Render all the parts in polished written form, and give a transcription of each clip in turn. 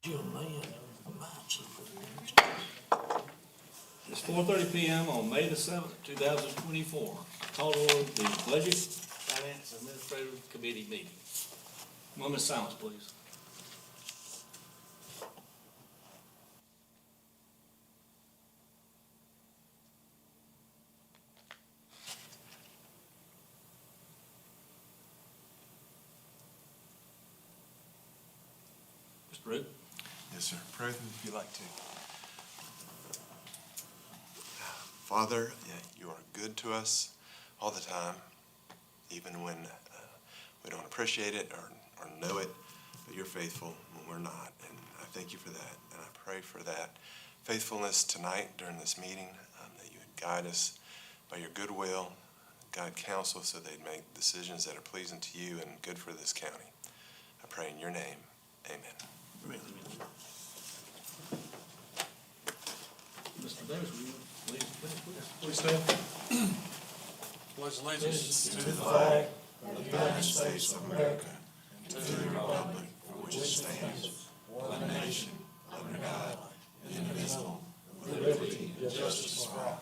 It's 4:30 PM on May the 7th, 2024. Call to order the Budget, Finance, Administrative Committee meeting. Moment of silence, please. Mr. Root? Yes, sir. Pray with me if you like to. Father, you are good to us all the time, even when we don't appreciate it or know it, but you're faithful when we're not. And I thank you for that. And I pray for that faithfulness tonight during this meeting, that you would guide us by your goodwill, guide counsel so they'd make decisions that are pleasing to you and good for this county. I pray in your name. Amen. Mr. Davis, will you lead us, please? Please stand. Pledge allegiance To the flag of the United States of America, and to the republic for which it stands, one nation, under God, indivisible, with liberty and justice for all.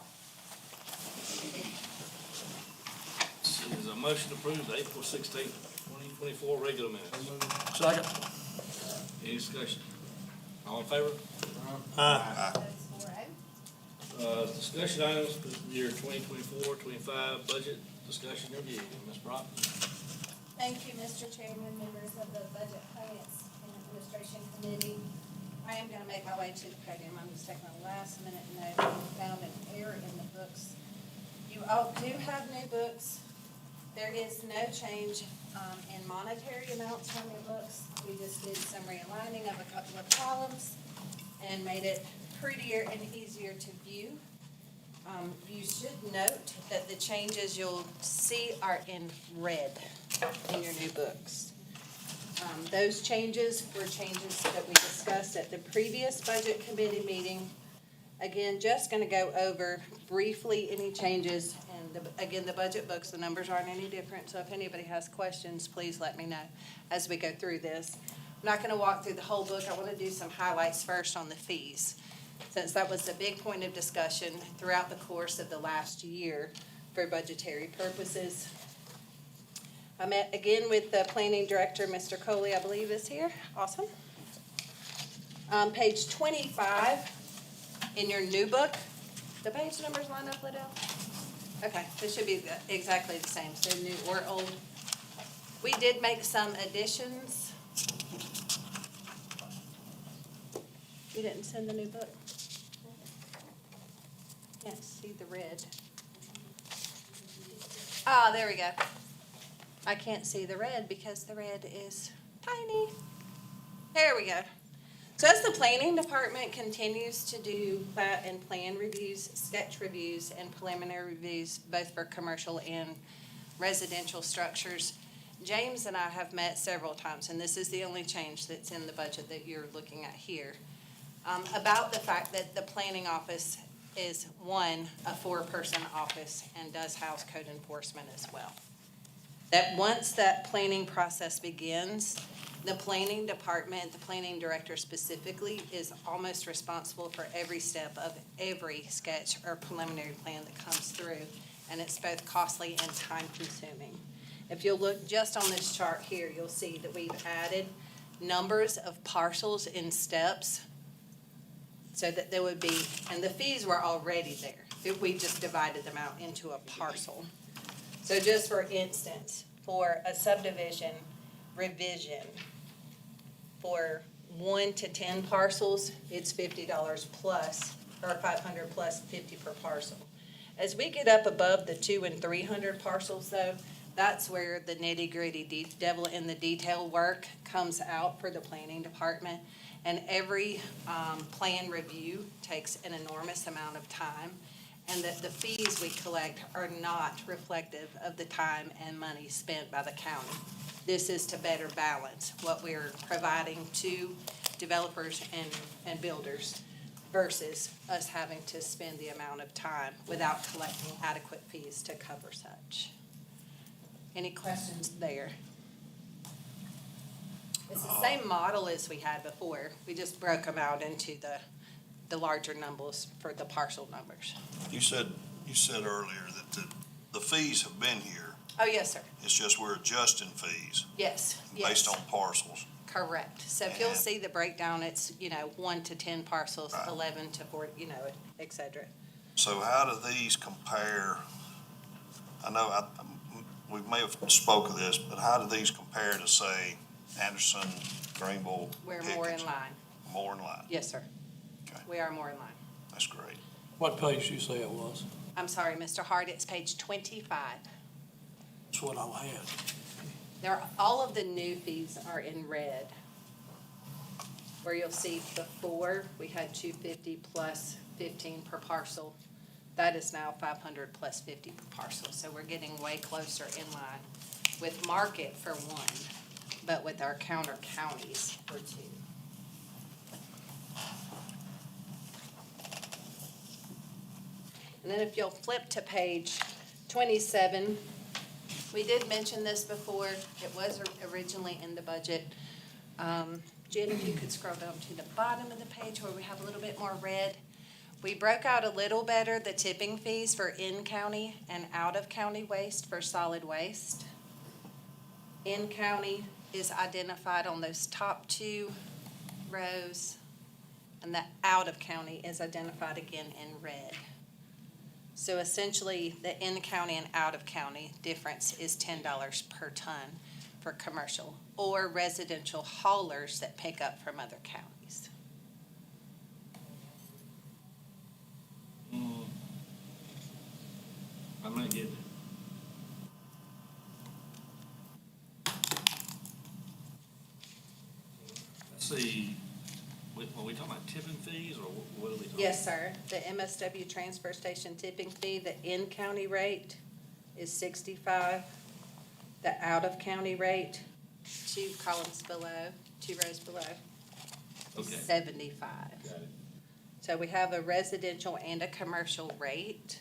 Is a motion to approve the April 16th, 2024 regular minutes. Second. Any discussion? All in favor? Discussion items for the year 2024-25 budget discussion review. Ms. Brock? Thank you, Mr. Chairman, members of the Budget, Finance, and Administration Committee. I am going to make my way to the podium. I'm just taking a last minute note. We found an error in the books. You all do have new books. There is no change in monetary amounts from your books. We just did some realigning of a couple of columns and made it prettier and easier to view. You should note that the changes you'll see are in red in your new books. Those changes were changes that we discussed at the previous Budget Committee meeting. Again, just going to go over briefly any changes. And again, the budget books, the numbers aren't any different. So if anybody has questions, please let me know as we go through this. I'm not going to walk through the whole book. I want to do some highlights first on the fees, since that was a big point of discussion throughout the course of the last year for budgetary purposes. I met again with the planning director, Mr. Coley, I believe is here. Awesome. Page 25 in your new book, the page numbers line up, Liddell? Okay, this should be exactly the same, so new or old. We did make some additions. You didn't send the new book? Can't see the red. Ah, there we go. I can't see the red because the red is tiny. There we go. So as the planning department continues to do plat and plan reviews, sketch reviews, and preliminary reviews, both for commercial and residential structures, James and I have met several times, and this is the only change that's in the budget that you're looking at here, about the fact that the planning office is, one, a 4-person office and does house code enforcement as well. That once that planning process begins, the planning department, the planning director specifically, is almost responsible for every step of every sketch or preliminary plan that comes through, and it's both costly and time-consuming. If you'll look just on this chart here, you'll see that we've added numbers of parcels in steps so that there would be, and the fees were already there. We just divided them out into a parcel. So just for instance, for a subdivision revision, for 1 to 10 parcels, it's $50 plus, or $500 plus 50 per parcel. As we get up above the 200 and 300 parcels though, that's where the nitty-gritty devil in the detail work comes out for the planning department. And every plan review takes an enormous amount of time, and that the fees we collect are not reflective of the time and money spent by the county. This is to better balance what we're providing to developers and builders versus us having to spend the amount of time without collecting adequate fees to cover such. Any questions there? It's the same model as we had before. We just broke them out into the larger numbers for the parcel numbers. You said earlier that the fees have been here. Oh, yes, sir. It's just we're adjusting fees Yes, based yes. on parcels. Correct. So if you'll And- see the breakdown, it's, 1 to 10 parcels, Right. 11 to 4, et cetera. So how do these compare? I know we may have spoke of this, but how do these compare to, say, Anderson, Greenville, We're more in Pickens? line. More in line. Yes, sir. Okay. We are more in line. That's great. What page did you say it was? I'm sorry, Mr. Hart, it's page 25. That's what I had. All of the new fees are in red. Where you'll see before, we had 250 plus 15 per parcel. That is now 500 plus 50 per parcel. So we're getting way closer in line with market for one, but with our counter counties for two. And then if you'll flip to page 27, we did mention this before. It was originally in the budget. Jen, if you could scroll down to the bottom of the page where we have a little bit more red. We broke out a little better the tipping fees for in-county and out-of-county waste for solid waste. In-county is identified on those top two rows, and the out-of-county is identified again in red. So essentially, the in-county and out-of-county difference is $10 per ton for commercial or residential haulers that pick up from other counties. I'm gonna get it. Let's see, are we talking about tipping fees, or what are we talking? Yes, sir. The MSW transfer station tipping fee, the in-county rate is 65. The out-of-county rate, 2 columns below, 2 rows below, is Okay. 75. Got it. So we have a residential and a commercial rate.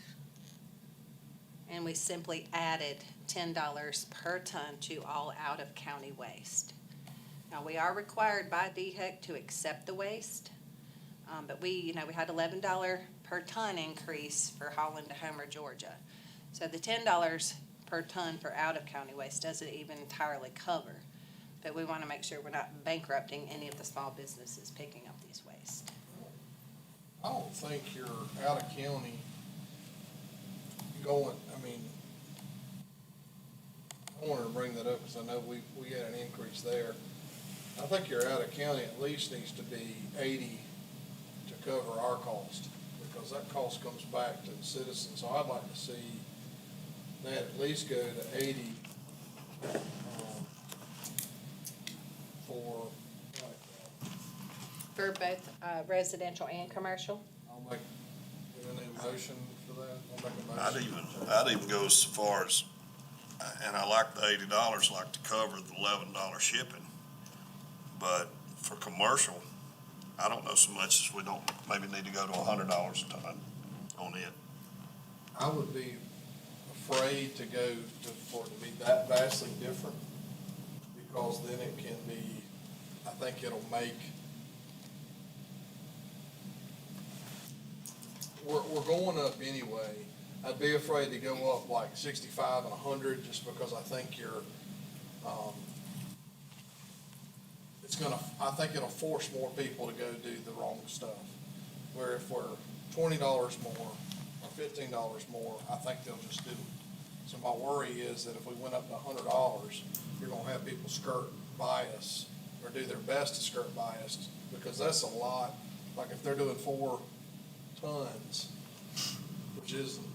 And we simply added $10 per ton to all out-of-county waste. Now, we are required by DHEC to accept the waste, but we had $11 per ton increase for hauling to Homer, Georgia. So the $10 per ton for out-of-county waste doesn't even entirely cover, but we want to make sure we're not bankrupting any of the small businesses picking up these waste. I don't think you're out of county going, I wanted to bring that up because I know we had an increase there. I think your out of county at least needs to be 80 to cover our cost, because that cost comes back to the citizens. So I'd like to see that at least go to 80 for, For both residential and commercial? I'll make, do I need a motion for that? I'll make a motion. I'd even go so far as, and I like the $80, like to cover the $11 shipping. But for commercial, I don't know so much as we don't maybe need to go to $100 a ton on it. I would be afraid to go to, for it to be that vastly different, because then it can be, I think it'll make, we're going up anyway. I'd be afraid to go up like 65 and 100, just because I think you're, I think it'll force more people to go do the wrong stuff. Where if we're $20 more or $15 more, I think they'll just do it. So my worry is that if we went up to $100, you're gonna have people skirt by us, or do their best to skirt by us, because that's a lot. Like if they're doing 4 tons, which isn't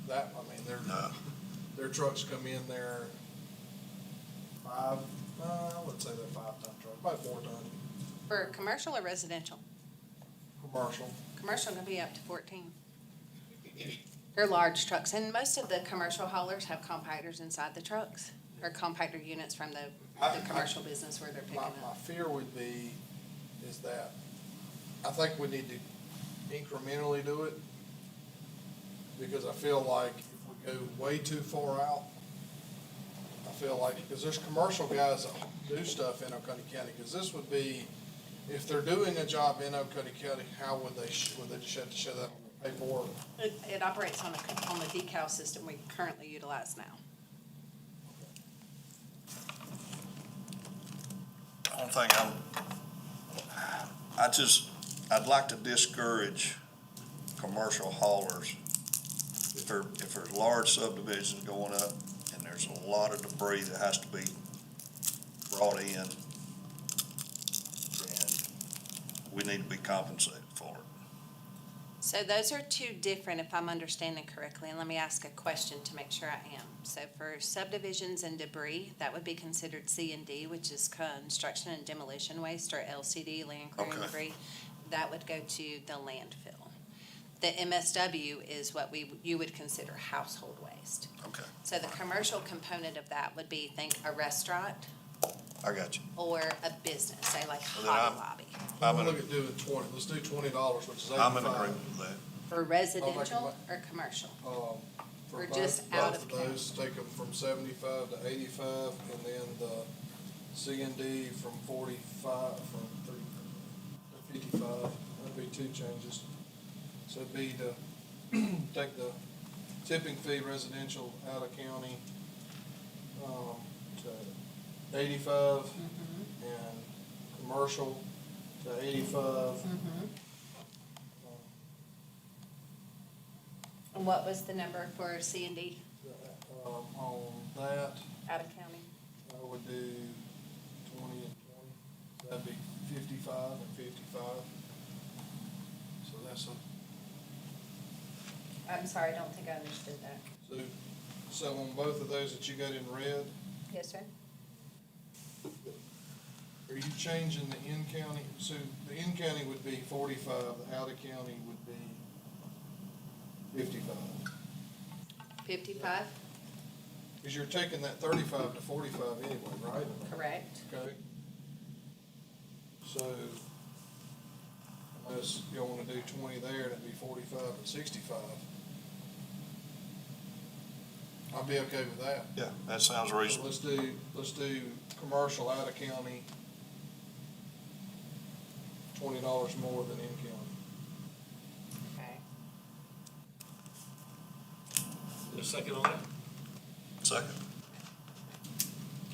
that, No. their trucks come in there 5, I wouldn't say they're 5-ton trucks, about 4 ton, For commercial or residential? commercial. Commercial can be up to 14. They're large trucks, and most of the commercial haulers have compactors inside the trucks, or compactor units from the commercial business where they're picking My up. fear would be, is that, I think we need to incrementally do it, because I feel like if we go way too far out, I feel like, because there's commercial guys that do stuff in Oconee County? Because this would be, if they're doing a job in Oconee County, how would they just have to show that on the paperwork? It operates on the decal system we currently utilize now. One thing I'd like to discourage commercial haulers. If there's large subdivisions going up and there's a lot of debris that has to be brought in, then we need to be compensated for it. So those are two different, if I'm understanding correctly, and let me ask a question to make sure I am. So for subdivisions and debris, that would be considered C and D, which is construction and demolition waste, or LCD, land clearing Okay. debris. That would go to the landfill. The MSW is what you would consider household waste. Okay, So the commercial component of that would be, think a restaurant I got you. or a business, say like Well, then Hobby Lobby. I'm Look in, at doing 20, let's do $20, which is 85. I'm in agreement with that. For residential or commercial? For Or both- just out both of county? those, take them from 75 to 85, and then the C and D from 45, from 55. That'd be two changes. So it'd be to take the tipping fee residential out of county, to 85, and commercial to 85. And what was the number for C and D On that, out of county? I would do 20 and 20. That'd be 55 and 55. So that's I'm sorry, I don't think I understood that. so on both of those that you got in red, Yes, sir? are you changing the in-county? So the in-county would be 45, the out-of-county would be 55. 55, Because you're taking that 35 to 45 anyway, right? correct. Okay. So unless you want to do 20 there, that'd be 45 and 65. I'll be okay with that. Yeah, that sounds So reasonable. let's do commercial out of county, $20 more than in county. Okay. Is there a second on that? Second.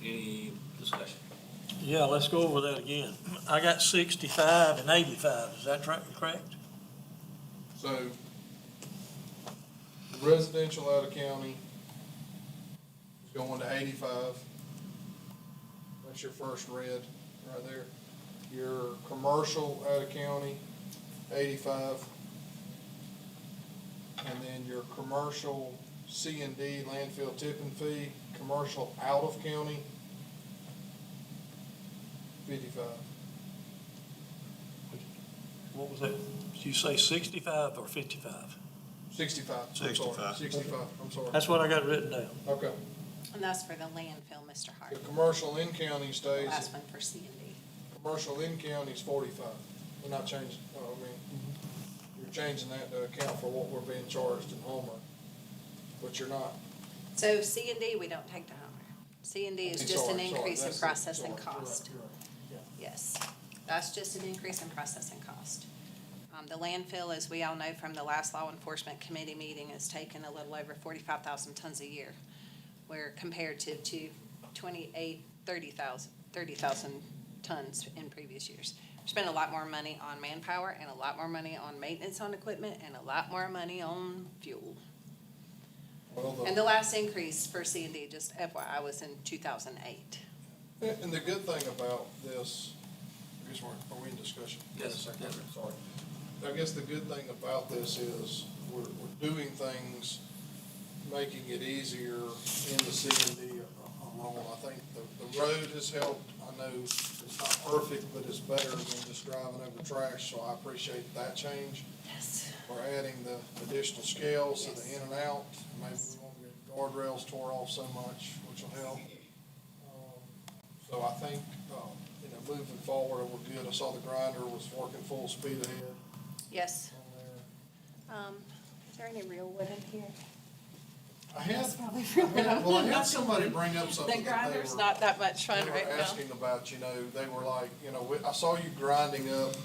Any discussion? Yeah, let's go over that again. I got 65 and 85, is that correct? So the residential out of county is going to 85. That's your first red right there. Your commercial out of county, 85. And then your commercial C and D landfill tipping fee, commercial out of county, 55. What was that? Did you say 65 or 55? 65. I'm sorry. 65. 65, I'm sorry. That's what I got written down. Okay. And that's for the landfill, Mr. Hart. The commercial in county The stays, last one for C and D. commercial in county is 45. We're not changing, you're changing that to account for what we're being charged in Homer, but you're not. So C and D, we don't take to Homer. C and D is just an increase in processing cost. Yes, that's just an increase in processing cost. The landfill, as we all know from the last law enforcement committee meeting, has taken a little over 45,000 tons a year, where compared to 30,000 tons in previous years. We spent a lot more money on manpower and a lot more money on maintenance on equipment and a lot more money on fuel. Well, And the last increase for C and D, just FYI, was in 2008. and the good thing about this, I guess are we in discussion? Yes. Okay, sorry. I guess the good thing about this is we're doing things, making it easier in the C and D alone. I think the road has helped. I know it's not perfect, but it's better than just driving over trash, so I appreciate that change. Yes. We're adding the additional scales to the Yes. in and out. Maybe we won't get guardrails tore off so much, which will help. So I think, moving forward, we're good. I saw the grinder was working full speed ahead Yes. on there. Is there any real wood in here? I had, That's probably really well, I had somebody bring up something The that they grinder's were, not that much they fun were right now. asking about, they were like, I saw you grinding up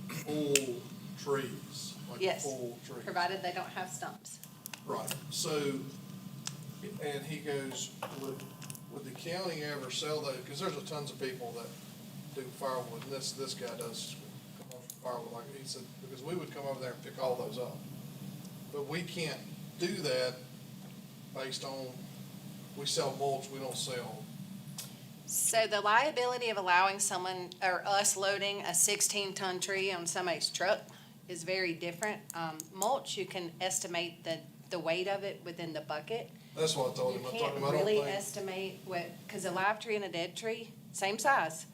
full trees, like Yes, full trees. provided they don't have stumps. Right, so, and he goes, would the county ever sell that, because there's a tons of people that do firewood, and this guy does commercial firewood, like he said, because we would come over there and pick all those up. But we can't do that based on, we sell mulch, we don't sell. So the liability of allowing someone, or us loading a 16-ton tree on somebody's truck is very different. Mulch, you can estimate the weight of it within the bucket. That's what I told You him, I can't told him, I really don't think. estimate what, because a live tree and a dead tree, same size,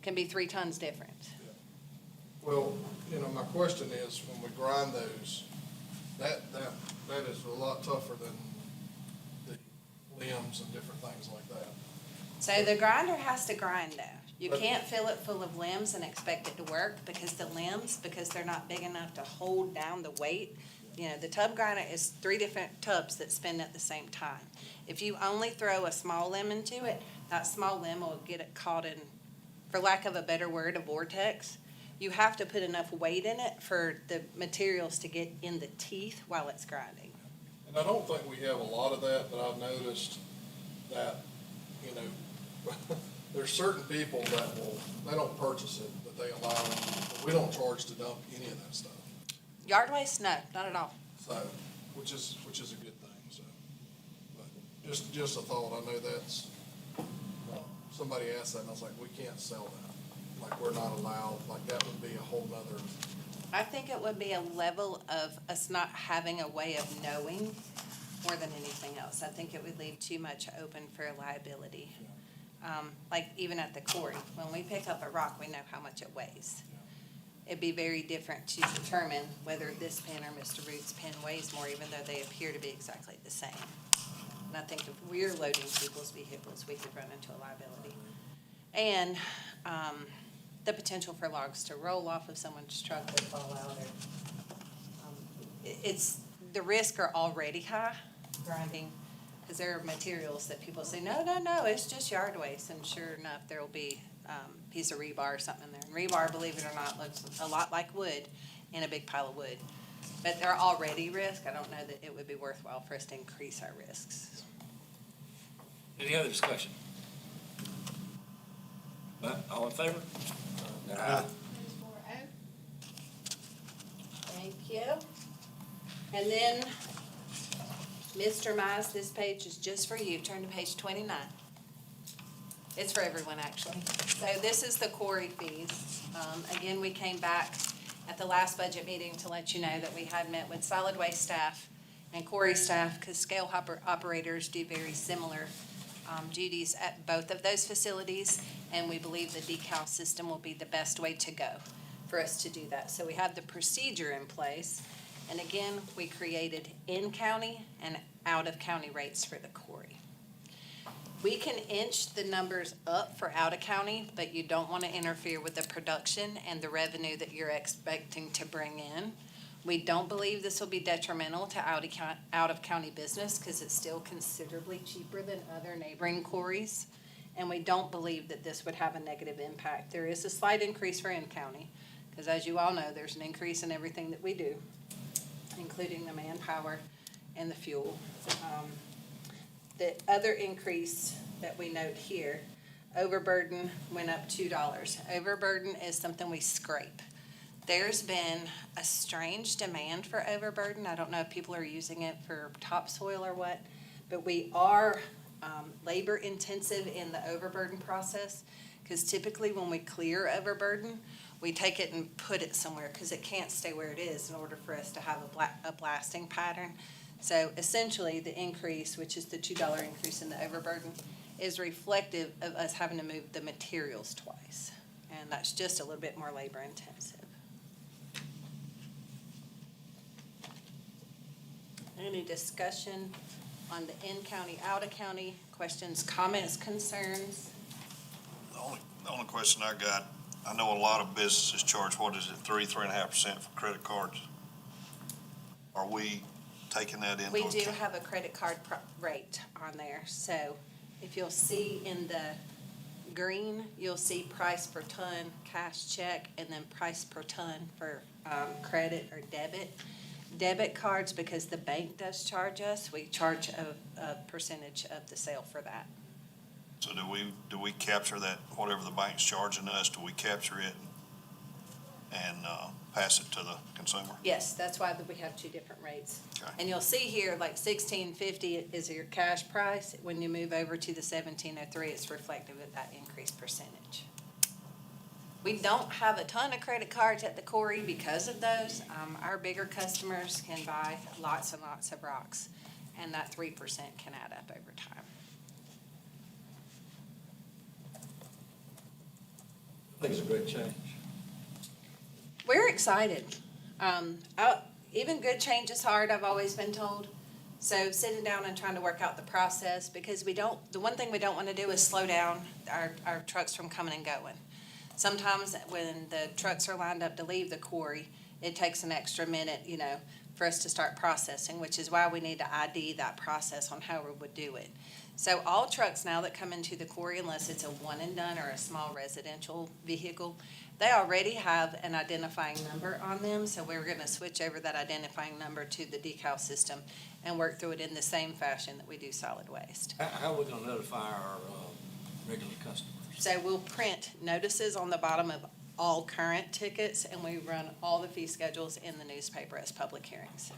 can be 3 tons different. Well, my question is, when we grind those, that is a lot tougher than the limbs and different things like that. So the grinder has to grind though. You But- can't fill it full of limbs and expect it to work because the limbs, because they're not big enough to hold down the weight. The tub grinder is 3 different tubs that spin at the same time. If you only throw a small limb into it, that small limb will get it caught in, for lack of a better word, a vortex. You have to put enough weight in it for the materials to get in the teeth while it's grinding. And I don't think we have a lot of that, but I've noticed that, there's certain people that they don't purchase it, but they allow them, but we don't charge to dump any of that stuff. Yard waste, no, not at all. So, which is a good thing, so. But just a thought, I know that's, somebody asked that, and I was like, we can't sell that. Like, we're not allowed, like, that would be a whole nother, I think it would be a level of us not having a way of knowing more than anything else. I think it would leave too much open for liability. Like even at the quarry, when we pick up a rock, we know how much it weighs. It'd be very different to determine whether this pin or Mr. Root's pin weighs more, even though they appear to be exactly the same. And I think if we're loading people's vehicles, we could run into a liability. And, the potential for logs to roll off of someone's truck or fall out or, the risks are already high grinding, because there are materials that people say, no, it's just yard waste, and sure enough, there will be, piece of rebar or something in there. And rebar, believe it or not, looks a lot like wood in a big pile of wood. But they're already risks. I don't know that it would be worthwhile for us to increase our risks. Any other discussion? All in favor? Thank you. And then, Mr. Mize, this page is just for you. Turn to page 29. It's for everyone, actually. So this is the quarry fees. Again, we came back at the last budget meeting to let you know that we had met with solid waste staff and quarry staff, because scale hopper operators do very similar duties at both of those facilities, and we believe the decal system will be the best way to go for us to do that. So we have the procedure in place, and again, we created in-county and out-of-county rates for the quarry. We can inch the numbers up for out-of-county, but you don't want to interfere with the production and the revenue that you're expecting to bring in. We don't believe this will be detrimental to out-of-county business, because it's still considerably cheaper than other neighboring quarries. And we don't believe that this would have a negative impact. There is a slight increase for in-county, because as you all know, there's an increase in everything that we do, including the manpower and the fuel. The other increase that we note here, overburden went up $2. Overburden is something we scrape. There's been a strange demand for overburden. I don't know if people are using it for topsoil or what, but we are labor intensive in the overburden process, because typically when we clear overburden, we take it and put it somewhere, because it can't stay where it is in order for us to have a blasting pattern. So essentially, the increase, which is the $2 increase in the overburden, is reflective of us having to move the materials twice. And that's just a little bit more labor intensive. Any discussion on the in-county, out-of-county, questions, comments, concerns? The only question I got, I know a lot of businesses charge, what is it, 3.5% for credit cards? Are we taking that into We account? do have a credit card rate on there, so if you'll see in the green, you'll see price per ton, cash check, and then price per ton for, credit or debit. Debit cards, because the bank does charge us, we charge a percentage of the sale for that. So do we capture that, whatever the bank's charging us, do we capture it and pass it to the consumer? Yes, that's why we have two different rates. Okay. And you'll see here, like $16.50 is your cash price. When you move over to the $17.03, it's reflective of that increased percentage. We don't have a ton of credit cards at the quarry because of those. Our bigger customers can buy lots and lots of rocks, and that 3% can add up over time. I think it's a great change. We're excited. Even good change is hard, I've always been told. So sitting down and trying to work out the process, because the one thing we don't want to do is slow down our trucks from coming and going. Sometimes when the trucks are lined up to leave the quarry, it takes an extra minute, for us to start processing, which is why we need to ID that process on how we would do it. So all trucks now that come into the quarry, unless it's a one and done or a small residential vehicle, they already have an identifying number on them, so we're gonna switch over that identifying number to the decal system and work through it in the same fashion that we do solid waste. How are we gonna notify our, regular customers? So we'll print notices on the bottom of all current tickets, and we run all the fee schedules in the newspaper as public hearings.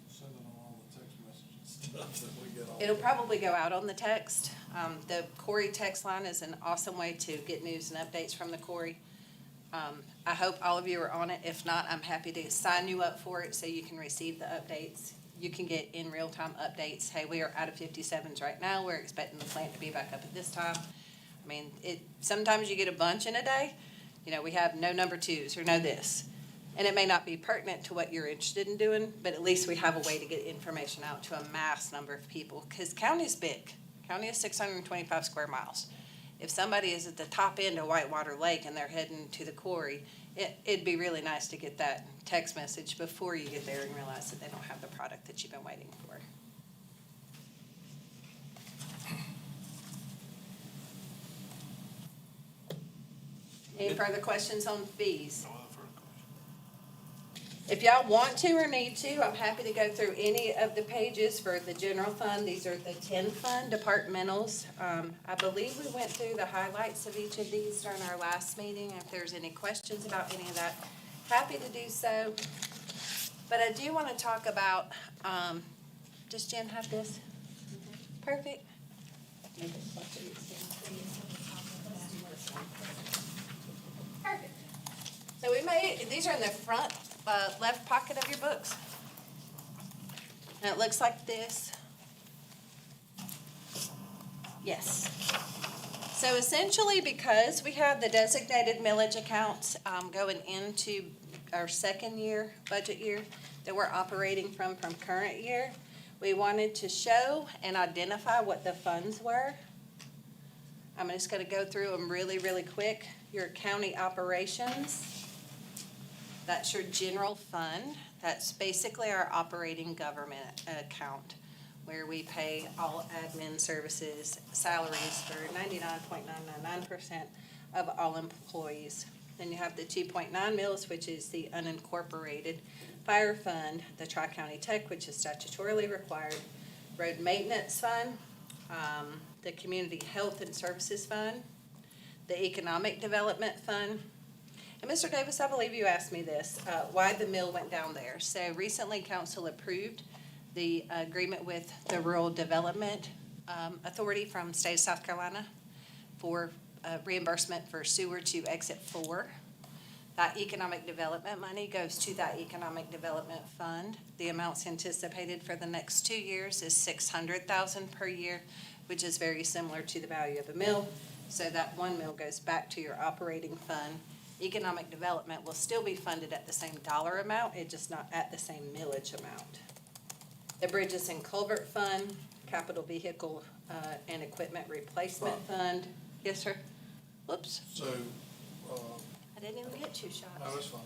Send it on all the text messages and stuff that we get all. It'll probably go out on the text. The quarry text line is an awesome way to get news and updates from the quarry. I hope all of you are on it. If not, I'm happy to sign you up for it so you can receive the updates. You can get in real-time updates. Hey, we are out of 57s right now. We're expecting the plant to be back up at this time. I mean, sometimes you get a bunch in a day. We have no number twos or no this. And it may not be pertinent to what you're interested in doing, but at least we have a way to get information out to a mass number of people. Because county is big. County is 625 square miles. If somebody is at the top end of Whitewater Lake and they're heading to the quarry, it'd be really nice to get that text message before you get there and realize that they don't have the product that you've been waiting for. Any further questions on fees? No other further questions? If y'all want to or need to, I'm happy to go through any of the pages for the general fund. These are the 10 fund departmentals. I believe we went through the highlights of each of these during our last meeting. If there's any questions about any of that, happy to do so. But I do want to talk about, does Jen have this? Perfect. Perfect. So these are in the front left pocket of your books. And it looks like this. Yes. So essentially, because we have the designated millage accounts going into our second year, budget year, that we're operating from current year, we wanted to show and identify what the funds were. I'm just gonna go through them really, really quick. Your county operations, that's your general fund. That's basically our operating government account, where we pay all admin services, salaries for 99.999% of all employees. Then you have the 2.9 mils, which is the unincorporated fire fund, the Tri-County Tech, which is statutorily required, road maintenance fund, the community health and services fund, the economic development fund. And Mr. Davis, I believe you asked me this, why the mill went down there. So recently, council approved the agreement with the Rural Development Authority from state of South Carolina for reimbursement for sewer to exit 4. That economic development money goes to that economic development fund. The amounts anticipated for the next 2 years is $600,000 per year, which is very similar to the value of a mill. So that 1 mill goes back to your operating fund. Economic development will still be funded at the same dollar amount, it's just not at the same millage amount. The Bridges and Culvert Fund, Capital Vehicle and Equipment Replacement Fund. Yes, sir? Whoops, So, I didn't even get 2 shots. no, that's fine.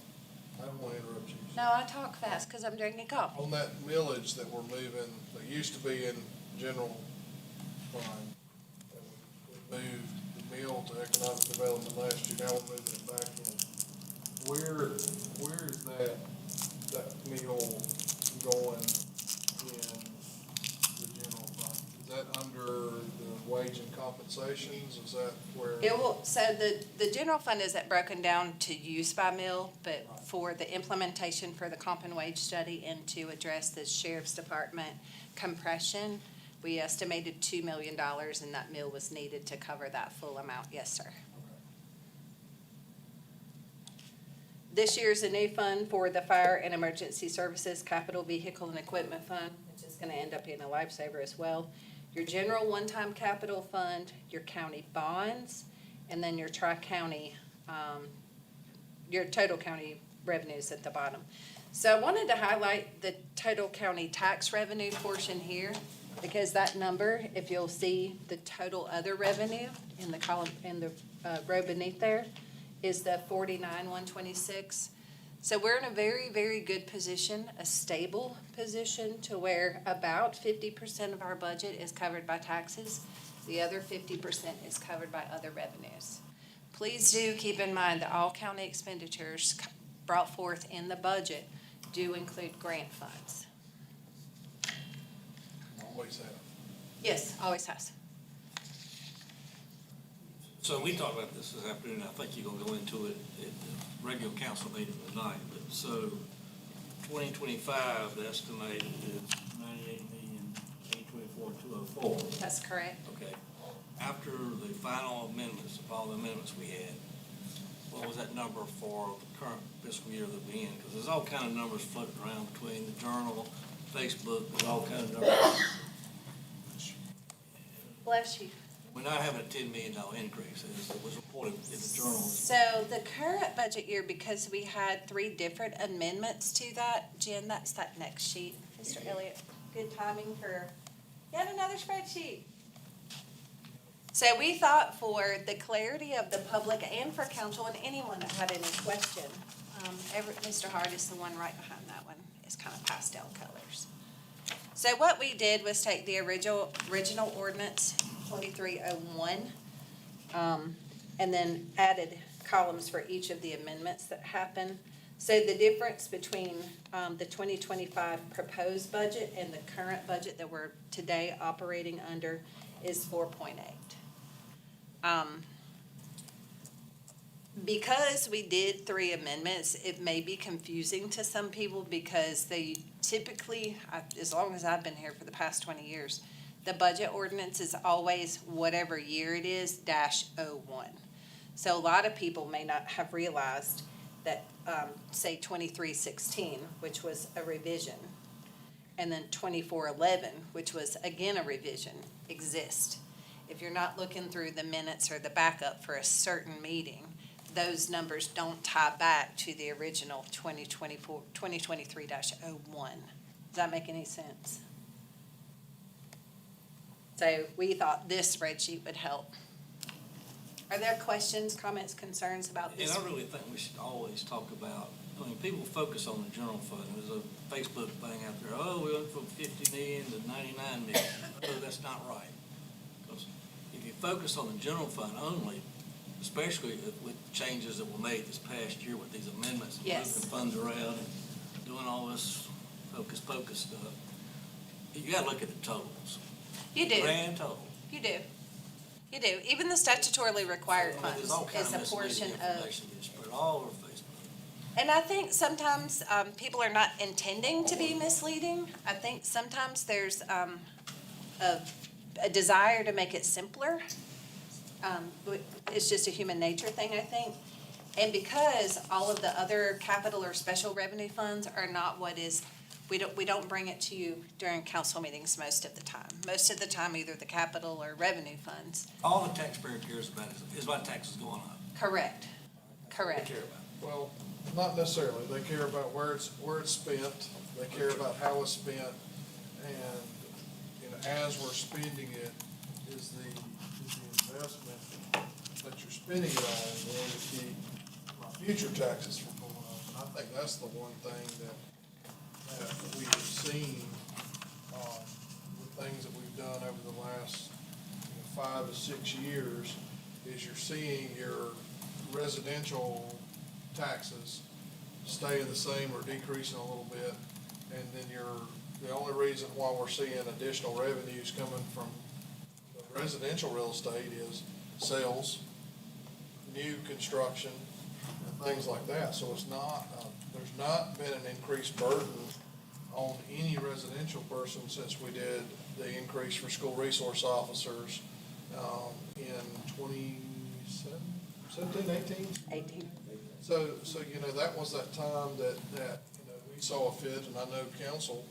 I don't want to interrupt you. No, I talk fast because I'm drinking coffee. On that millage that we're moving, that used to be in general fund, and we moved the mill to economic development last year, now we're moving it back in. Where is that mill going in the general fund? Is that under the wage and compensations? Is that where? It will, so the general fund isn't broken down to use by mill, but for the implementation for the comp and wage study and to address the sheriff's department compression, we estimated $2 million and that mill was needed to cover that full amount. Yes, sir. This year's a new fund for the Fire and Emergency Services Capital Vehicle and Equipment Fund, which is gonna end up being a lifesaver as well. Your general one-time capital fund, your county bonds, and then your tri-county, your total county revenues at the bottom. So I wanted to highlight the total county tax revenue portion here, because that number, if you'll see the total other revenue in the column, in the row beneath there, is the 49,126. So we're in a very, very good position, a stable position, to where about 50% of our budget is covered by taxes. The other 50% is covered by other revenues. Please do keep in mind that all county expenditures brought forth in the budget do include grant funds. Always have. Yes, always has. So we talked about this afternoon, I think you're gonna go into it at the regular council meeting tonight, but so 2025, the estimated is 98,824,204. That's correct. Okay, after the final amendments, of all the amendments we had, what was that number for the current fiscal year that we're in? Because there's all kind of numbers floating around between the journal, Facebook, there's all kind of numbers. Bless you. We're not having a $10 million increase, as it was reported in the journal. So the current budget year, because we had 3 different amendments to that, Jen, that's that next sheet. Mr. Elliott, good timing for yet another spreadsheet. So we thought for the clarity of the public and for council and anyone that had any question, Mr. Hart is the one right behind that one. It's kind of pastel colors. So what we did was take the original ordinance 2301, and then added columns for each of the amendments that happened. So the difference between the 2025 proposed budget and the current budget that we're today operating under is 4.8. Because we did 3 amendments, it may be confusing to some people because they typically, as long as I've been here for the past 20 years, the budget ordinance is always whatever year it is -01. So a lot of people may not have realized that, say 2316, which was a revision, and then 2411, which was again a revision, exist. If you're not looking through the minutes or the backup for a certain meeting, those numbers don't tie back to the original 2023-01. Does that make any sense? So we thought this spreadsheet would help. Are there questions, comments, concerns about this? And I really think we should always talk about, I mean, people focus on the general fund. There's a Facebook thing out there, oh, we went from 50 million to 99 million. Oh, that's not right. Because if you focus on the general fund only, especially with changes that were made this past year with these amendments, Yes. moving funds around and doing all this hocus pocus stuff, you gotta look at the totals. You do, Grand total. you do. You do. Even the statutorily required So, funds there's all kind is a of portion misleading of. information getting spread all over Facebook. And I think sometimes, people are not intending to be misleading. I think sometimes there's, a desire to make it simpler. But it's just a human nature thing, I think. And because all of the other capital or special revenue funds are not what is, we don't bring it to you during council meetings most of the time. Most of the time, either the capital or revenue funds. All the taxpayer cares about is why taxes going up. Correct, They correct. care about. Well, not necessarily. They care about where it's spent. They care about how it's spent. And, as we're spending it, is the investment that you're spending it on going to keep my future taxes from going up? And I think that's the one thing that we have seen, with things that we've done over the last 5 to 6 years, is you're seeing your residential taxes staying the same or decreasing a little bit. And then the only reason why we're seeing additional revenues coming from the residential real estate is sales, new construction, and things like that. So it's not, there's not been an increased burden on any residential person since we did the increase for school resource officers, in 2017, 18? 18. So, that was that time that, we saw a fit, and I know council,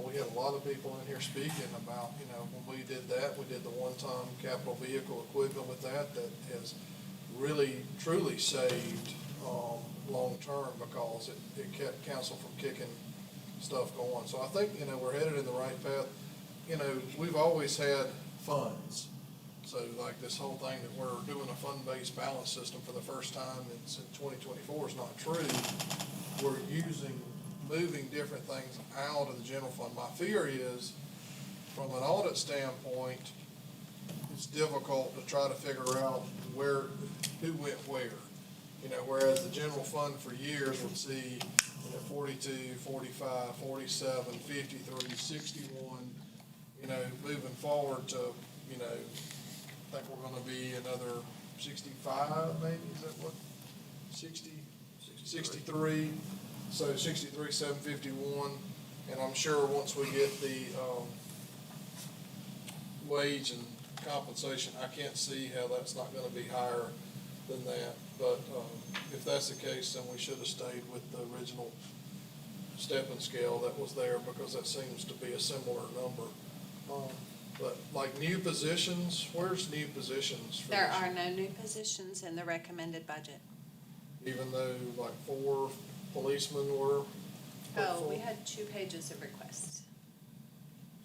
we had a lot of people in here speaking about, when we did that, we did the one-time capital vehicle equipment with that has really, truly saved, long-term, because it kept council from kicking stuff going. So I think, we're headed in the right path. We've always had funds. So like this whole thing that we're doing a fund-based balance system for the first time since 2024 is not true. We're moving different things out of the general fund. My fear is, from an audit standpoint, it's difficult to try to figure out who went where. Whereas the general fund for years would see, 42, 45, 47, 53, 61, moving forward to, I think we're gonna be another 65, maybe, is that what? 63, so 63, 751, and I'm sure once we get the, wage and compensation, I can't see how that's not gonna be higher than that, but, if that's the case, then we should have stayed with the original stepping scale that was there, because that seems to be a similar number. But like new positions, where's new positions for There this are year? no new positions in the recommended budget. Even though like 4 policemen were put Oh, full? we had 2 pages of requests.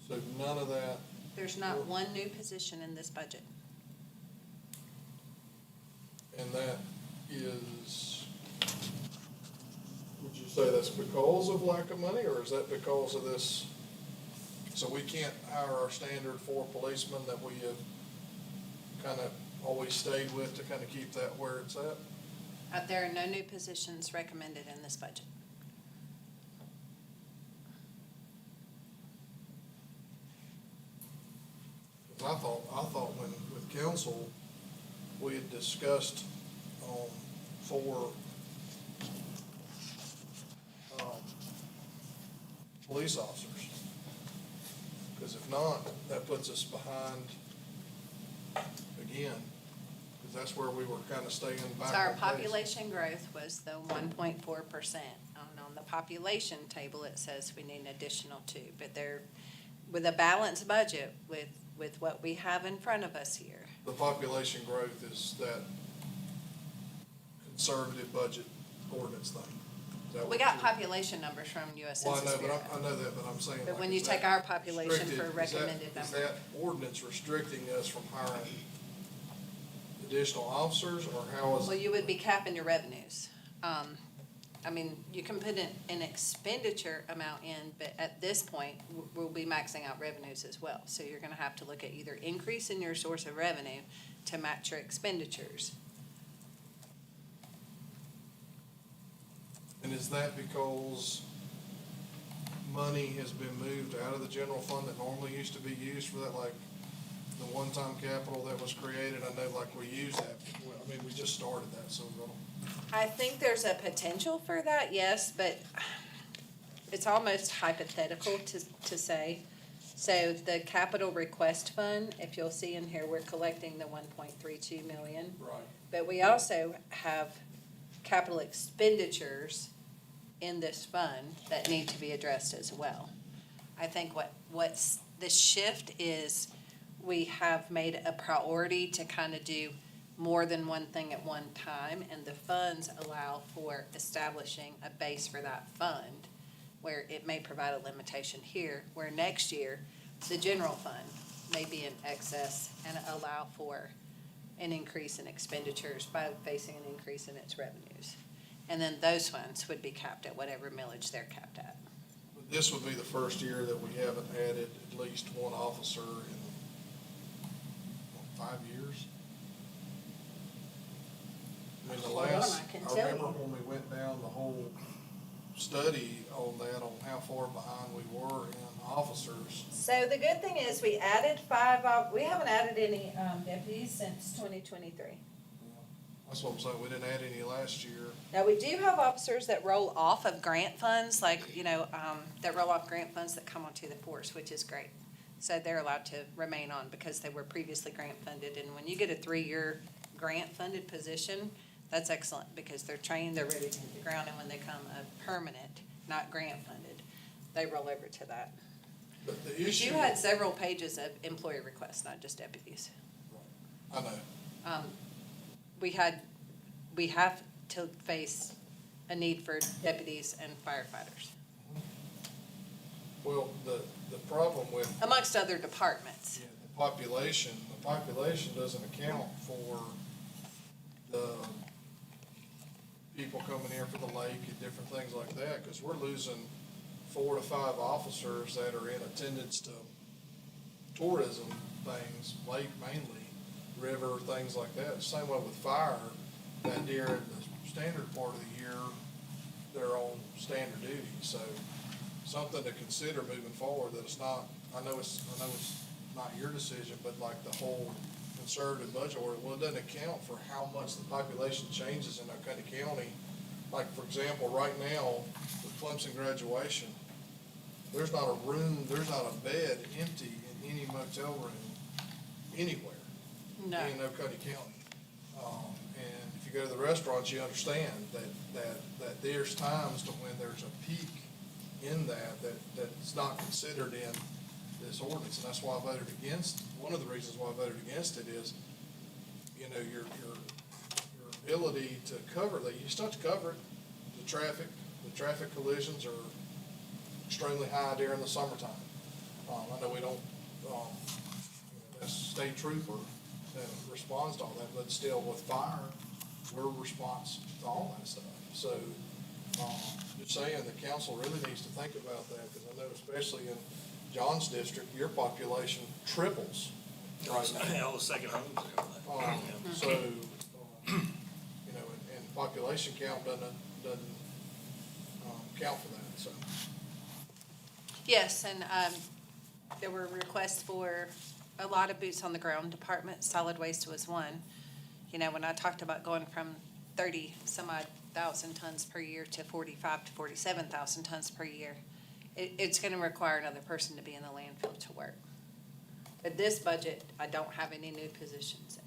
So none of that, There's not one new position in this budget. and that is, would you say that's because of lack of money, or is that because of this? So we can't hire our standard 4 policemen that we have kind of always stayed with to kind of keep that where it's at? There are no new positions recommended in this budget. I thought when, with council, we had discussed, 4, police officers. Because if not, that puts us behind again, because that's where we were kind of staying back. So our on pace. population growth was the 1.4%. On the population table, it says we need an additional 2, but with a balanced budget, with what we have in front of us here. The population growth is that conservative budget ordinance thing. Is that We what got you're- population numbers from US Well, I Census know, Bureau. but I know that, but I'm saying. But like, when you is take that our population for restricted- recommended Is number. that ordinance restricting us from hiring additional officers, or how is? Well, you would be capping your revenues. You can put an expenditure amount in, but at this point, we'll be maxing out revenues as well. So you're gonna have to look at either increasing your source of revenue to match your expenditures. And is that because money has been moved out of the general fund that normally used to be used for that, like the one-time capital that was created? I know like we use that, we just started that, so we'll. I think there's a potential for that, yes, but it's almost hypothetical to say. So the capital request fund, if you'll see in here, we're collecting the 1.32 million. Right. But we also have capital expenditures in this fund that need to be addressed as well. I think what's the shift is we have made a priority to kind of do more than one thing at one time, and the funds allow for establishing a base for that fund, where it may provide a limitation here, where next year, the general fund may be in excess and allow for an increase in expenditures by facing an increase in its revenues. And then those ones would be capped at whatever millage they're capped at. But this would be the first year that we haven't added at least one officer in, what, 5 years? I mean, the last, I can I tell remember you. when we went down the whole study on that, on how far behind we were in officers. So the good thing is we added we haven't added any deputies since 2023. That's what I'm saying, we didn't add any last year. Now, we do have officers that roll off of grant funds, like, that roll off grant funds that come onto the force, which is great. So they're allowed to remain on because they were previously grant funded. And when you get a 3-year grant funded position, that's excellent because they're trained, they're ready to hit the ground. And when they come a permanent, not grant funded, they roll over to that. But the But issue. you had several pages of employee requests, not just deputies. I know. We have to face a need for deputies and firefighters, Well, the problem with amongst other departments. the population doesn't account for the people coming here for the lake and different things like that, because we're losing 4 to 5 officers that are in attendance to tourism things, lake mainly, river, things like that. Same way with fire, that during the standard part of the year, they're on standard duty, so something to consider moving forward, that it's not, I know it's not your decision, but like the whole conservative budget, or, well, it doesn't account for how much the population changes in Oconee County. Like, for example, right now, with Clemson graduation, there's not a bed empty in any motel room anywhere No. in Oconee County. And if you go to the restaurants, you understand that there's times to when there's a peak in that's not considered in this ordinance, and that's why I voted against, one of the reasons why I voted against it is, your ability to cover that, you still have to cover it. The traffic collisions are extremely high during the summertime. I know we don't, that's state trooper that responds to all that, but still with fire, we're responsible to all that stuff. So, just saying, the council really needs to think about that, because I know especially in John's district, your population triples right now. All the second homes and everything. So, and population count doesn't count for that, so. Yes, and there were requests for a lot of boots on the ground departments. Solid waste was one. When I talked about going from 30-some-odd thousand tons per year to 45 to 47,000 tons per year, it's gonna require another person to be in the landfill to work. But this budget, I don't have any new positions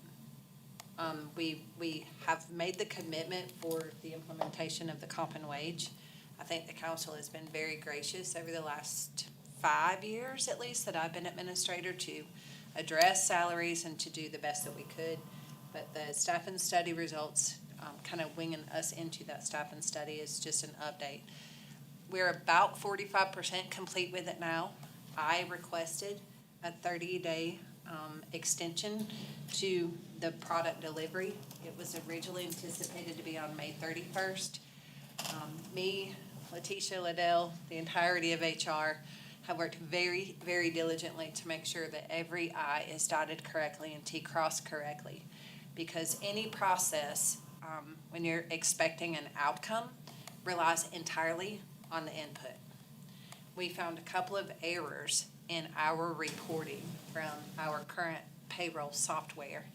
in. We have made the commitment for the implementation of the comp and wage. I think the council has been very gracious over the last 5 years, at least, that I've been administrator, to address salaries and to do the best that we could. But the staff and study results, kind of winging us into that staff and study, is just an update. We're about 45% complete with it now. I requested a 30-day extension to the product delivery. It was originally anticipated to be on May 31st. Me, Letitia Liddell, the entirety of HR have worked very, very diligently to make sure that every I is dotted correctly and T crossed correctly. Because any process, when you're expecting an outcome, relies entirely on the input. We found a couple of errors in our reporting from our current payroll software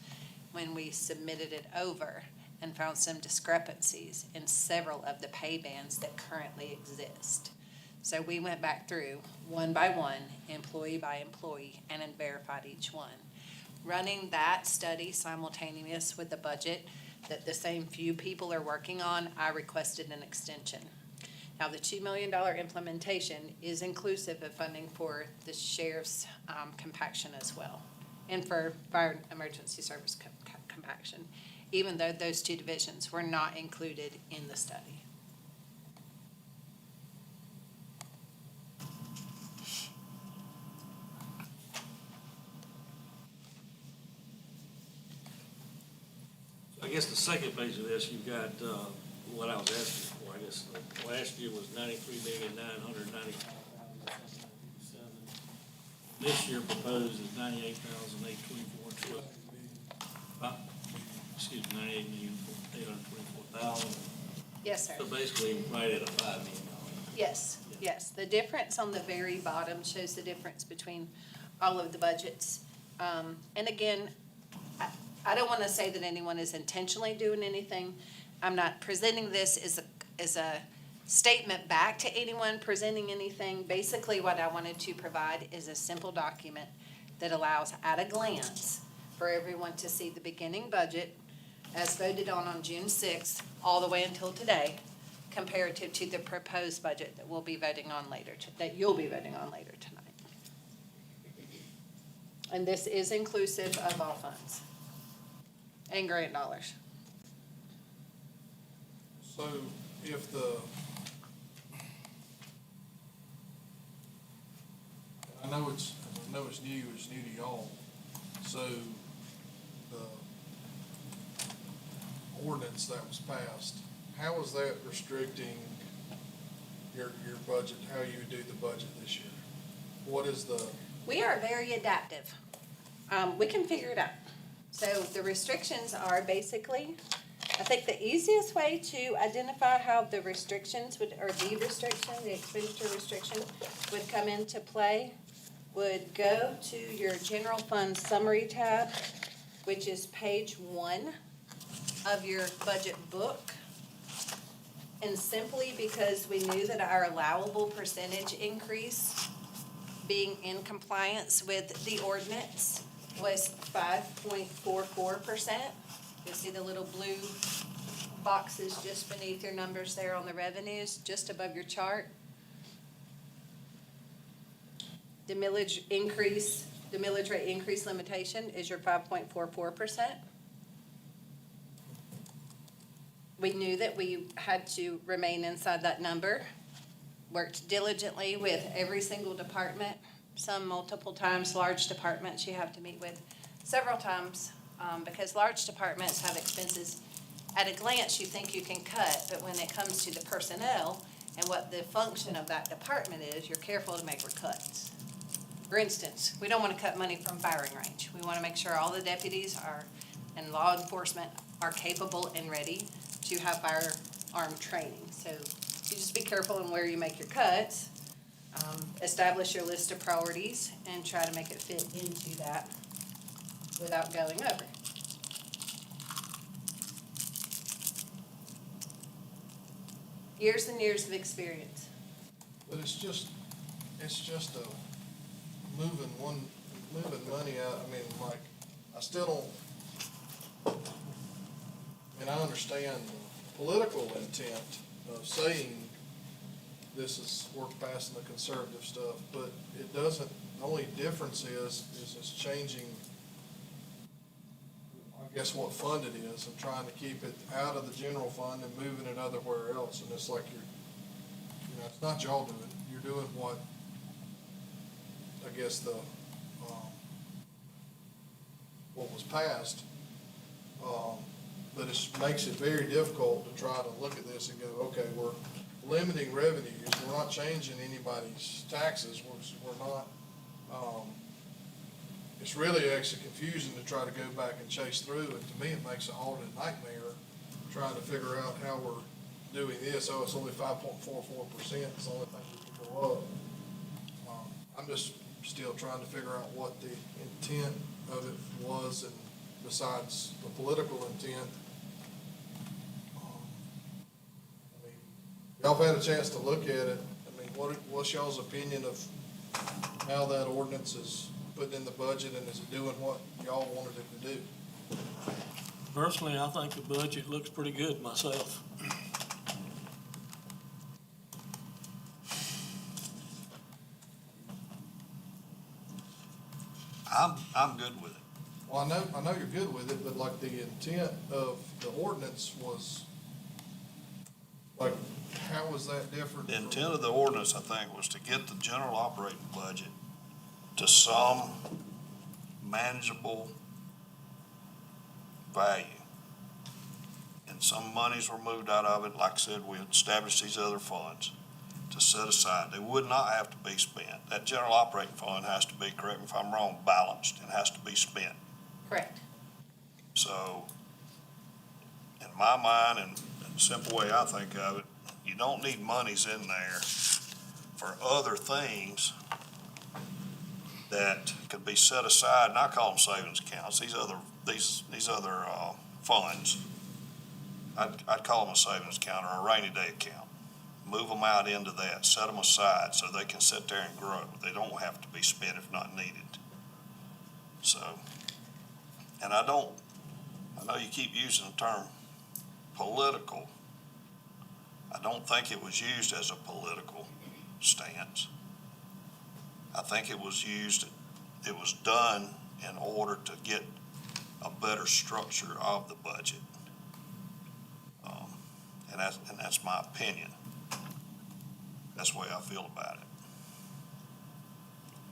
when we submitted it over, and found some discrepancies in several of the pay bands that currently exist. So we went back through one by one, employee by employee, and then verified each one. Running that study simultaneous with the budget that the same few people are working on, I requested an extension. Now, the $2 million implementation is inclusive of funding for the sheriff's compaction as well, and for fire and emergency service compaction, even though those two divisions were not included in the study. I guess the second page of this, you've got, what I was asking for, I guess, last year was 93,995,797. This year proposed is 98,824,12. Excuse me, 98,824,000. Yes, sir. So basically, right at a $5 million. Yes, yes. The difference on the very bottom shows the difference between all of the budgets. And again, I don't want to say that anyone is intentionally doing anything. I'm not presenting this as a statement back to anyone presenting anything. Basically, what I wanted to provide is a simple document that allows at a glance for everyone to see the beginning budget as voted on June 6th, all the way until today, comparative to the proposed budget that we'll be voting on later, that you'll be voting on later tonight. And this is inclusive of all funds and grant dollars. So if I know it's new to y'all, so the ordinance that was passed, how is that restricting your budget, how you would do the budget this year? What is the, We are very adaptive. We can figure it out. So the restrictions are basically, I think the easiest way to identify how the restrictions would, or the restriction, the expenditure restriction would come into play would go to your general fund summary tab, which is page 1 of your budget book. And simply because we knew that our allowable percentage increase, being in compliance with the ordinance, was 5.44%. You'll see the little blue boxes just beneath your numbers there on the revenues, just above your chart. The millage increase, the millage rate increase limitation is your 5.44%. We knew that we had to remain inside that number, worked diligently with every single department, some multiple times. Large departments you have to meet with several times, because large departments have expenses at a glance you think you can cut, but when it comes to the personnel and what the function of that department is, you're careful to make cuts. For instance, we don't want to cut money from firing range. We want to make sure all the deputies and law enforcement are capable and ready to have firearm training. So you just be careful in where you make your cuts. Establish your list of priorities and try to make it fit into that without going over. Years and years of experience. but it's just a moving money out. I mean, like, I still don't, and I understand the political intent of saying this is, we're passing the conservative stuff, but it doesn't, the only difference is it's changing, I guess, what fund it is, and trying to keep it out of the general fund and moving it otherwhere else, and it's like it's not y'all doing it, you're doing what, I guess, what was passed, but it makes it very difficult to try to look at this and go, okay, we're limiting revenues, we're not changing anybody's taxes, we're not, it's really actually confusing to try to go back and chase through, and to me, it makes an audit nightmare, trying to figure out how we're doing this. Oh, it's only 5.44%, it's the only thing we can go up. I'm just still trying to figure out what the intent of it was, and besides the political intent, I mean, y'all have had a chance to look at it. I mean, what's y'all's opinion of how that ordinance is put in the budget, and is it doing what y'all wanted it to do? Personally, I think the budget looks pretty good myself. I'm good with it. Well, I know you're good with it, but like the intent of the ordinance was, like, how was that different? The from- intent of the ordinance, I think, was to get the general operating budget to some manageable value. And some monies were moved out of it. Like I said, we established these other funds to set aside. They would not have to be spent. That general operating fund has to be, correct me if I'm wrong, balanced and has to be spent. Correct. So, in my mind, and the simple way I think of it, you don't need monies in there for other things that could be set aside, and I call them savings accounts, these other funds. I'd call them a savings account or a rainy day account. Move them out into that, set them aside so they can sit there and grow. They don't have to be spent if not needed. So, and I know you keep using the term political. I don't think it was used as a political stance. I think it was done in order to get a better structure of the budget. And that's my opinion. That's the way I feel about it.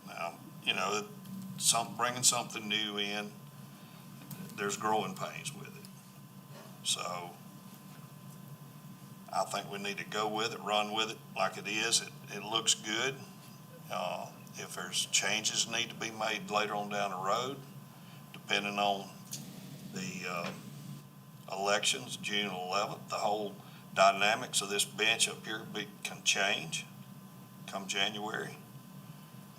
Now, you know, bringing something new in, there's growing pains with it. So I think we need to go with it, run with it like it is. It looks good. If there's changes need to be made later on down the road, depending on the elections, June 11th, the whole dynamics of this bench up here can change come January.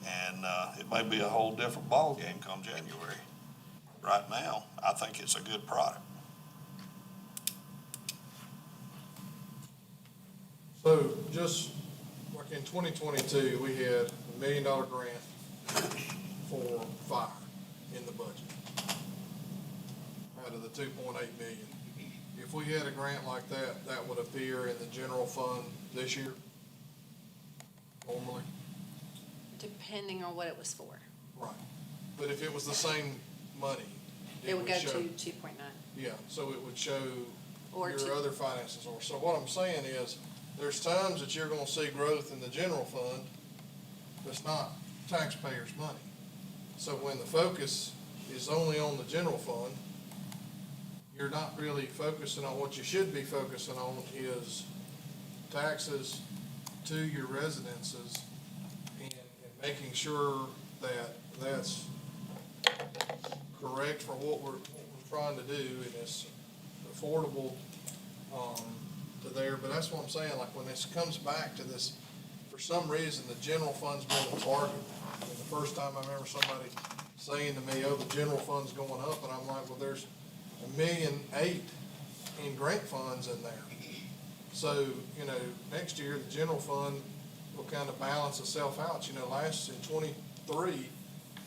And it may be a whole different ballgame come January. Right now, I think it's a good product. So just like in 2022, we had $1 million grant for fire in the budget out of the 2.8 million. If we had a grant like that, that would appear in the general fund this year normally? Depending on what it was for. Right. But if it was the same money, It would go show. to 2.9. Yeah, so it would show Or your two. other finances. Or so what I'm saying is, there's times that you're gonna see growth in the general fund that's not taxpayers' money. So when the focus is only on the general fund, you're not really focusing on what you should be focusing on is taxes to your residences and making sure that that's correct for what we're trying to do and it's affordable, to there, but that's what I'm saying, like when this comes back to this, for some reason, the general fund's been a target. And the first time I remember somebody saying to me, oh, the general fund's going up, and I'm like, well, there's $1.8 million in grant funds in there. So, you know, next year, the general fund will kind of balance itself out. You know, in 23,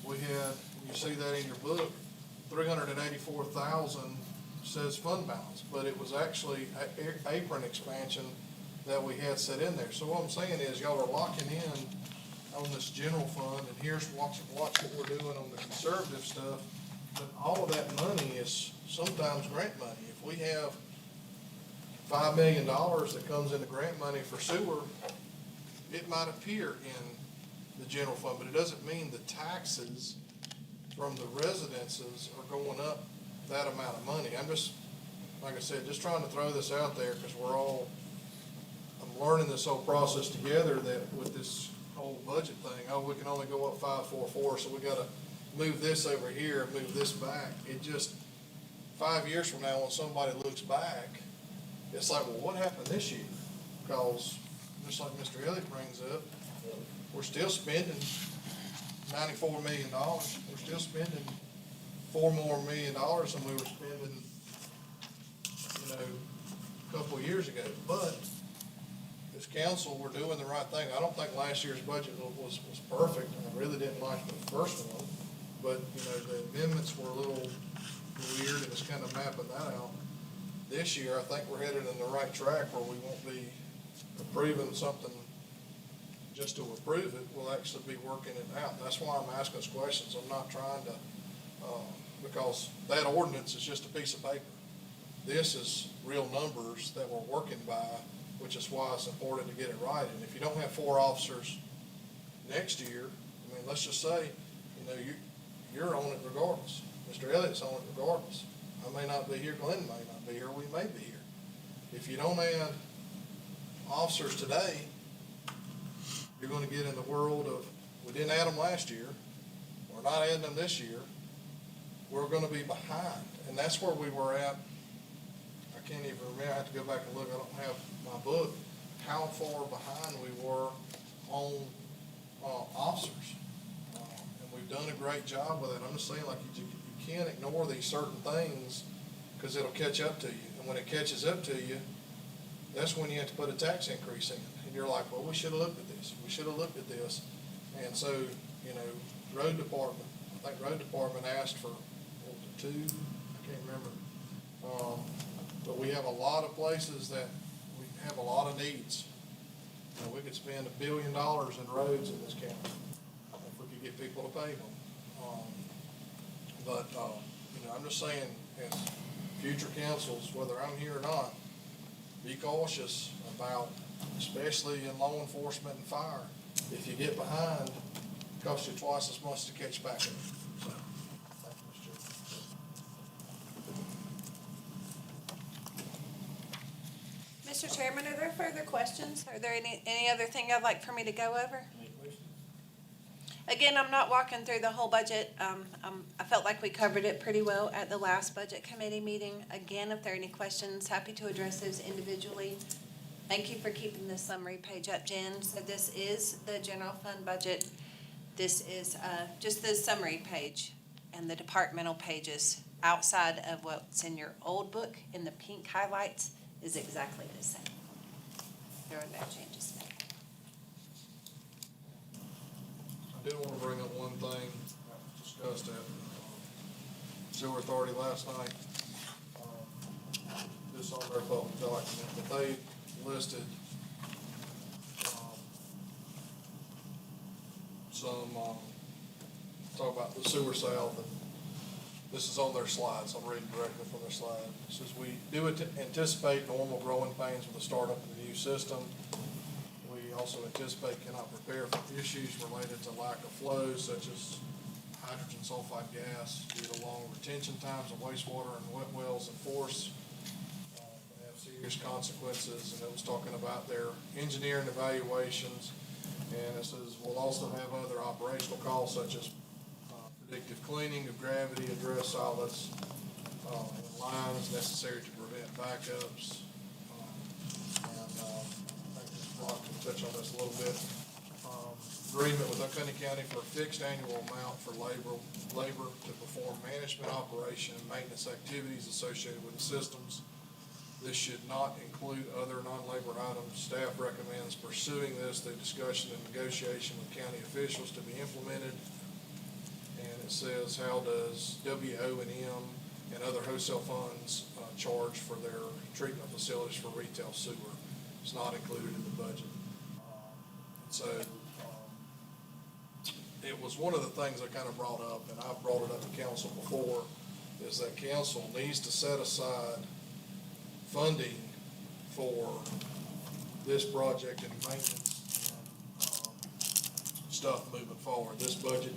we had, you see that in your book, 384,000 says fund balance, but it was actually apron expansion that we had set in there. So what I'm saying is y'all are locking in on this general fund, and here's watch what we're doing on the conservative stuff. But all of that money is sometimes grant money. If we have $5 million that comes into grant money for sewer, it might appear in the general fund, but it doesn't mean the taxes from the residences are going up that amount of money. I'm just, like I said, just trying to throw this out there because I'm learning this whole process together that with this whole budget thing, oh, we can only go up 544, so we gotta move this over here and move this back. It just, 5 years from now, when somebody looks back, it's like, well, what happened this year? Because, just like Mr. Elliott brings up, we're still spending $94 million. We're still spending $4 more million than we were spending, you know, a couple of years ago. But as council, we're doing the right thing. I don't think last year's budget was perfect, and I really didn't like the first one. But, you know, the amendments were a little weird, and it's kind of mapping that out. This year, I think we're headed in the right track where we won't be approving something just to approve it. We'll actually be working it out. That's why I'm asking those questions. I'm not trying to, because that ordinance is just a piece of paper. This is real numbers that we're working by, which is why it's important to get it right. And if you don't have 4 officers next year, I mean, let's just say, you know, you're on it regardless. Mr. Elliott's on it regardless. I may not be here, Glenn may not be here, we may be here. If you don't add officers today, you're gonna get in the world of, we didn't add them last year, we're not adding them this year, we're gonna be behind. And that's where we were at, I can't even remember, I have to go back and look, I don't have my book, how far behind we were on, officers. And we've done a great job with it. I'm just saying, like, you can't ignore these certain things, cause it'll catch up to you. And when it catches up to you, that's when you have to put a tax increase in. And you're like, well, we should've looked at this, we should've looked at this. And so, you know, road department, I think road department asked for, what was it, 2, I can't remember. But we have a lot of places that we have a lot of needs. You know, we could spend $1 billion in roads in this county if we could get people to pave them. You know, I'm just saying, as future councils, whether I'm here or not, be cautious about, especially in law enforcement and fire. If you get behind, it costs you twice as much to catch back up. So, thank you, Mr. Chairman. Mr. Chairman, are there further questions? Are there any other thing I'd like for me to go over? Any questions? Again, I'm not walking through the whole budget. I felt like we covered it pretty well at the last budget committee meeting. Again, if there are any questions, happy to address those individually. Thank you for keeping this summary page up, Jen. So this is the general fund budget. This is just the summary page, and the departmental pages outside of what's in your old book in the pink highlights is exactly the same. There are no changes there. I did want to bring up one thing, I discussed at Sewer Authority last night. This on their public document, but they listed, talk about the sewer south, and this is on their slides, I'm reading directly from their slide. It says, we do anticipate normal growing pains with the startup of the new system. We also anticipate cannot prepare for issues related to lack of flow, such as hydrogen sulfide gas due to long retention times of wastewater and wet wells and force. They have serious consequences, and it was talking about their engineering evaluations. And it says, we'll also have other operational costs such as predictive cleaning of gravity, address solids, and lines necessary to prevent backups. I think Brock can touch on this a little bit. Agreement with Oconee County for a fixed annual amount for labor to perform management, operation, and maintenance activities associated with the systems. This should not include other non-labor items. Staff recommends pursuing this through discussion and negotiation with county officials to be implemented. And it says, how does WO&M and other wholesale funds charge for their treatment facilities for retail sewer? It's not included in the budget. So it was one of the things I kind of brought up, and I've brought it up to council before, is that council needs to set aside funding for this project and maintenance and stuff moving forward. This budget,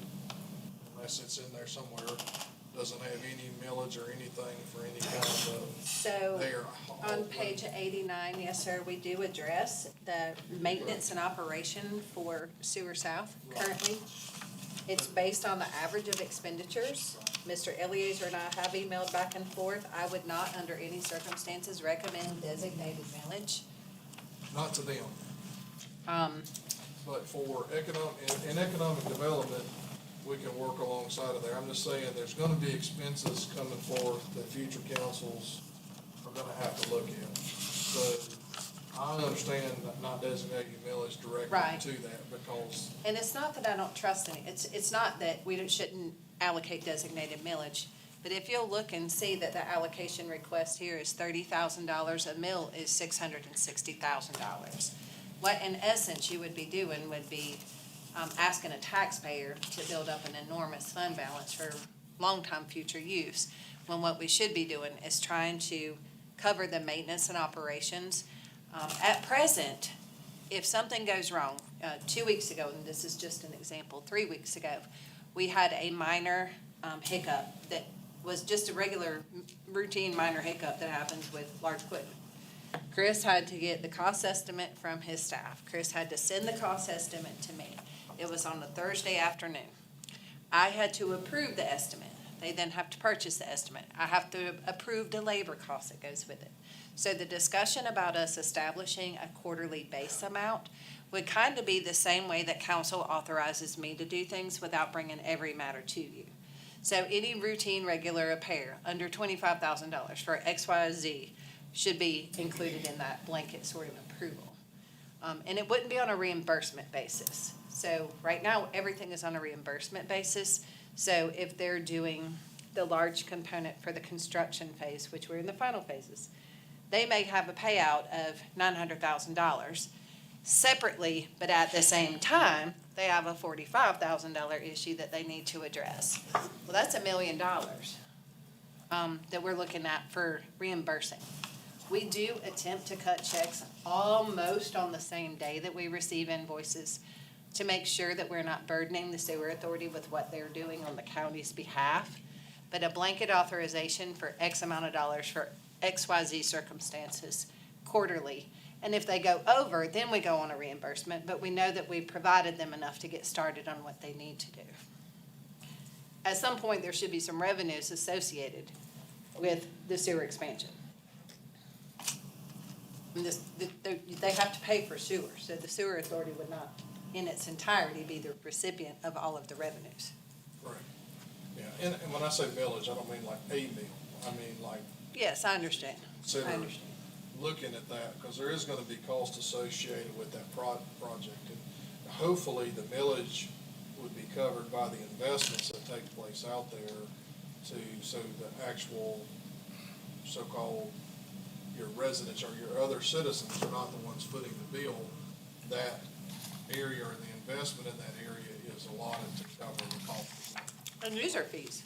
unless it's in there somewhere, doesn't have any millage or anything for any kind of So, there. on page 89, yes, sir, we do address the maintenance and operation for Sewer South currently. It's based on the average of expenditures. Mr. Eliezer and I have emailed back and forth. I would not, under any circumstances, recommend designated millage. Not to them, Um, but for economic development, we can work alongside of there. I'm just saying, there's gonna be expenses coming forth that future councils are gonna have to look at. So I understand not designating millage directly Right. to that, because And it's not that I don't trust any, it's not that we shouldn't allocate designated millage, but if you'll look and see that the allocation request here is $30,000, a mill is $660,000. What in essence you would be doing would be asking a taxpayer to build up an enormous fund balance for long-time future use, when what we should be doing is trying to cover the maintenance and operations. At present, if something goes wrong, 2 weeks ago, and this is just an example, 3 weeks ago, we had a minor hiccup that was just a regular routine minor hiccup that happens with large equipment. Chris had to get the cost estimate from his staff. Chris had to send the cost estimate to me. It was on a Thursday afternoon. I had to approve the estimate. They then have to purchase the estimate. I have to approve the labor cost that goes with it. So the discussion about us establishing a quarterly base amount would kind of be the same way that council authorizes me to do things without bringing every matter to you. So any routine, regular repair under $25,000 for X, Y, Z should be included in that blanket sort of approval. And it wouldn't be on a reimbursement basis. So right now, everything is on a reimbursement basis. So if they're doing the large component for the construction phase, which we're in the final phases, they may have a payout of $900,000 separately, but at the same time, they have a $45,000 issue that they need to address. Well, that's $1 million that we're looking at for reimbursing. We do attempt to cut checks almost on the same day that we receive invoices to make sure that we're not burdening the sewer authority with what they're doing on the county's behalf. But a blanket authorization for X amount of dollars for XYZ circumstances quarterly. And if they go over, then we go on a reimbursement, but we know that we provided them enough to get started on what they need to do. At some point, there should be some revenues associated with the sewer expansion. And they have to pay for sewer, so the sewer authority would not, in its entirety, be the recipient of all of the revenues. Correct. Yeah, and when I say millage, I don't mean like a mill. I mean like Yes, I understand. consider I understand. looking at that, because there is gonna be cost associated with that project. And hopefully, the millage would be covered by the investments that take place out there so the actual so-called your residents or your other citizens are not the ones footing the bill. That area or the investment in that area is allotted to cover the cost. And user fees.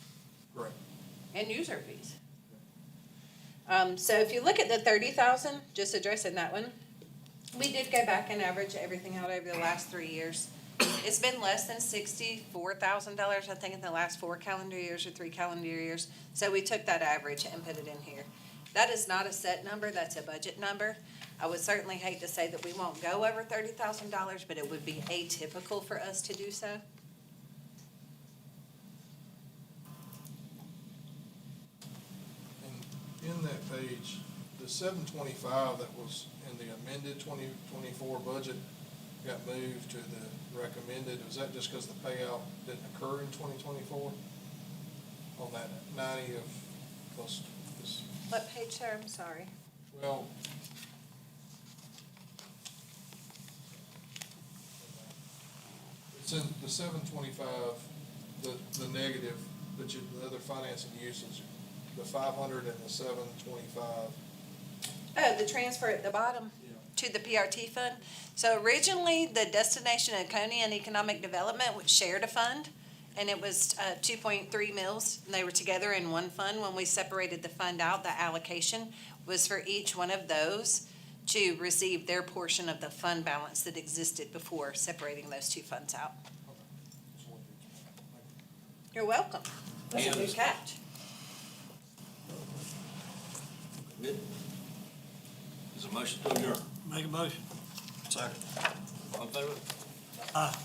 Correct. And user fees. So if you look at the 30,000, just addressing that one, we did go back and average everything out over the last 3 years. It's been less than $64,000, I think, in the last 4 calendar years or 3 calendar years. So we took that average and put it in here. That is not a set number, that's a budget number. I would certainly hate to say that we won't go over $30,000, but it would be atypical for us to do so. And in that page, the 725 that was in the amended 2024 budget got moved to the recommended. Was that just because the payout didn't occur in 2024? On that 90 of plus this, What page, sir? I'm sorry. well, it's in the 725, the negative, the other financing usage, the 500 and the 725. Oh, the transfer at the bottom to the PRT fund. So originally, the Destination Oconee and Economic Development shared a fund, and it was 2.3 mils, and they were together in one fund. When we separated the fund out, the allocation was for each one of those to receive their portion of the fund balance that existed before separating those two funds out. You're welcome. That's a good catch. Good. Is a motion to adjourn? Make a motion. Second. All in favor? Aye.